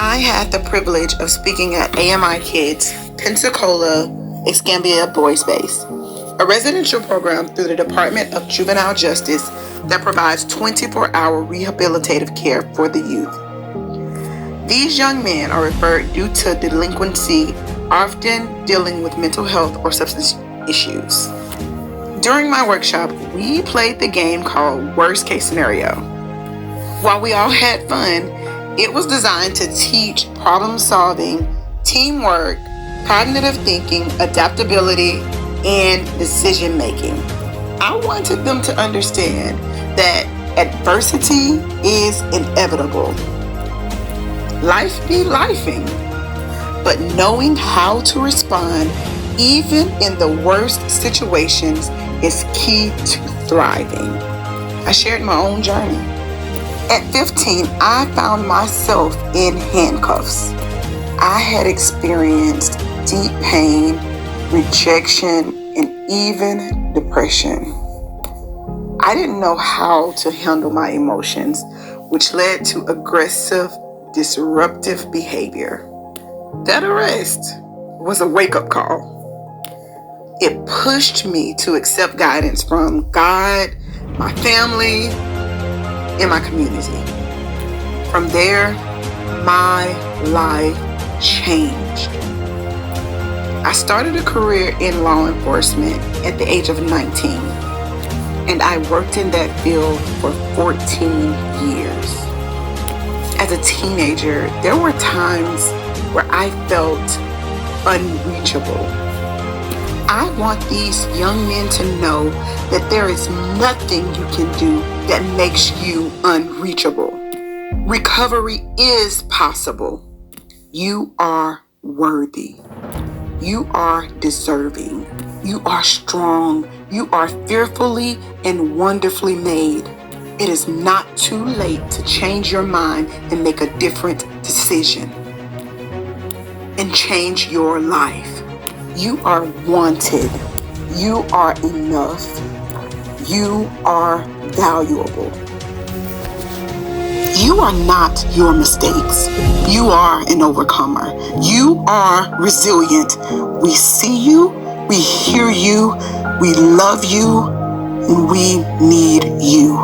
I had the privilege of speaking at AMI Kids Pensacola Escambia Boys Base, a residential program through the Department of Juvenile Justice that provides 24-hour rehabilitative care for the youth. These young men are referred due to delinquency, often dealing with mental health or substance issues. During my workshop, we played the game called Worst Case Scenario. While we all had fun, it was designed to teach problem solving, teamwork, cognitive thinking, adaptability, and decision making. I wanted them to understand that adversity is inevitable. Life be lifing, but knowing how to respond even in the worst situations is key to thriving. I shared my own journey. At 15, I found myself in handcuffs. I had experienced deep pain, rejection, and even depression. I didn't know how to handle my emotions, which led to aggressive, disruptive behavior. That arrest was a wake-up call. It pushed me to accept guidance from God, my family, and my community. From there, my life changed. I started a career in law enforcement at the age of 19, and I worked in that field for 14 years. As a teenager, there were times where I felt unreachable. I want these young men to know that there is nothing you can do that makes you unreachable. Recovery is possible. You are worthy. You are deserving. You are strong. You are fearfully and wonderfully made. It is not too late to change your mind and make a different decision and change your life. You are wanted. You are enough. You are valuable. You are not your mistakes. You are an overcomer. You are resilient. We see you, we hear you, we love you, and we need you.